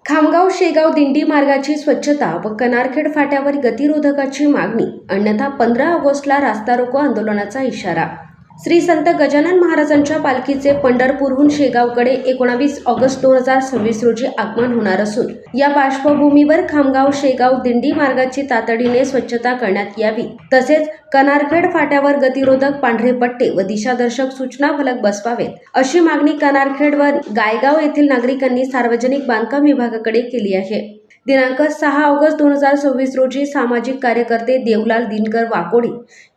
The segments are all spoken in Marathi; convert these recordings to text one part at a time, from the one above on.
खामगाव शेगाव दिंडी मार्गाची स्वच्छता व कनारखेड फाट्यावर गतिरोधकाची मागणी, अन्यथा 15 ऑगस्टला रास्ता रोको आंदोलनाचा इशारा। श्री संत गजानन महाराजांच्या पालखीचे पंढरपूरहून शेगावकडे 19 ऑगस्ट 2026 रोजी आगमन होणार असून या पार्श्वभूमीवर खामगाव शेगाव दिंडी मार्गाची तातडीने स्वच्छता करण्यात यावी, तसेच कनारखेड फाट्यावर गतिरोधक पांढरे पट्टे व दिशादर्शक सूचना फलक बसवावेत, अशी मागणी कनारखेड व गायगाव येथील नागरिकांनी सार्वजनिक बांधकाम विभागाकडे केली आहे। दिनांक 6 ऑगस्ट 2026 रोजी सामाजिक कार्यकर्ते देवलाल दिनकर वाकोडे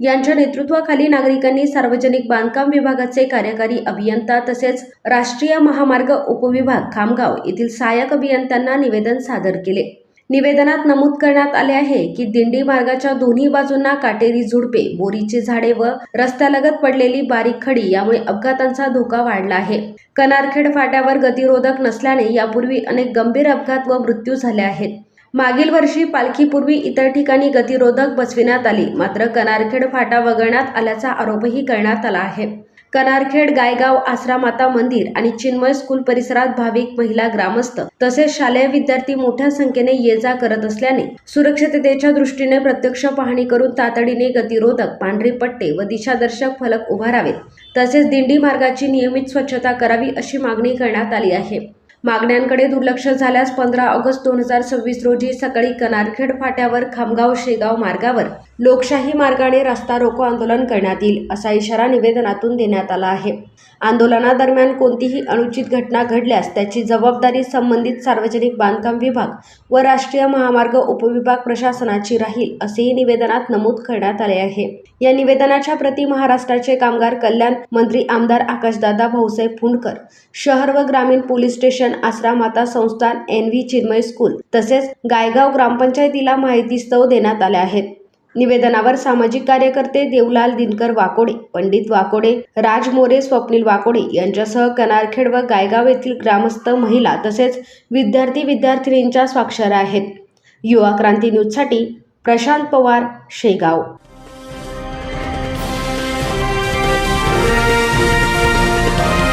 यांच्या नेतृत्वाखाली नागरिकांनी सार्वजनिक बांधकाम विभागाचे कार्यकारी अभियंता तसेच राष्ट्रीय महामार्ग उपविभाग खामगाव येथील सहाय्यक अभियंत्यांना निवेदन सादर केले। निवेदनात नमूद करण्यात आले आहे की दिंडी मार्गाच्या दोन्ही बाजूंना काटेरी झुडपे, बोरीची झाडे व रस्त्यालगत पडलेली बारीक खडी यामुळे अपघातांचा धोका वाढला आहे। कनारखेड फाट्यावर गतिरोधक नसल्याने यापूर्वी अनेक गंभीर अपघात व मृत्यू झाले आहेत। मागील वर्षी पालखीपूर्वी इतर ठिकाणी गतिरोधक बसविण्यात आली, मात्र कनारखेड फाटा वगळण्यात आल्याचा आरोपही करण्यात आला आहे। कनारखेड, गायगाव, आसरामाता मंदिर आणि चिन्मय स्कूल परिसरात भाविक, महिला, ग्रामस्थ तसेच शालेय विद्यार्थी मोठ्या संख्येने ये-जा करत असल्याने सुरक्षिततेच्या दृष्टीने प्रत्यक्ष पाहणी करून तातडीने गतिरोधक पांढरे पट्टे व दिशादर्शक फलक उभारावेत, तसेच दिंडी मार्गाची नियमित स्वच्छता करावी अशी मागणी करण्यात आली आहे। मागण्यांकडे दुर्लक्ष झाल्यास 15 ऑगस्ट 2026 रोजी सकाळी कनारखेड फाट्यावर खामगाव शेगाव मार्गावर लोकशाही मार्गाने रस्ता रोको आंदोलन करण्यात येईल, असा इशारा निवेदनातून देण्यात आला आहे। आंदोलनादरम्यान कोणतीही अनुचित घटना घडल्यास त्याची जबाबदारी संबंधित सार्वजनिक बांधकाम विभाग व राष्ट्रीय महामार्ग उपविभाग प्रशासनाची राहील, असेही निवेदनात नमूद करण्यात आले आहे। या निवेदनाच्या प्रती महाराष्ट्राचे कामगार कल्याण मंत्री आमदार आकाशदादा भाऊसाहेब फुंडकर, शहर व ग्रामीण पोलीस स्टेशन, आसरामाता संस्थान, NV चिन्मय स्कूल तसेच गायगाव ग्रामपंचायतीला माहितीस्तव देण्यात आल्या आहेत। निवेदनावर सामाजिक कार्यकर्ते देवलाल दिनकर वाकोडे, पंडित वाकोडे, राज मोरे, स्वप्नील वाकोडे यांच्यासह कनारखेड व गायगाव येथील ग्रामस्थ, महिला तसेच विद्यार्थी-विद्यार्थिनींच्या स्वाक्षऱ्या आहेत। युवा क्रांती न्यूजसाठी प्रशांत पवार, शेगाव।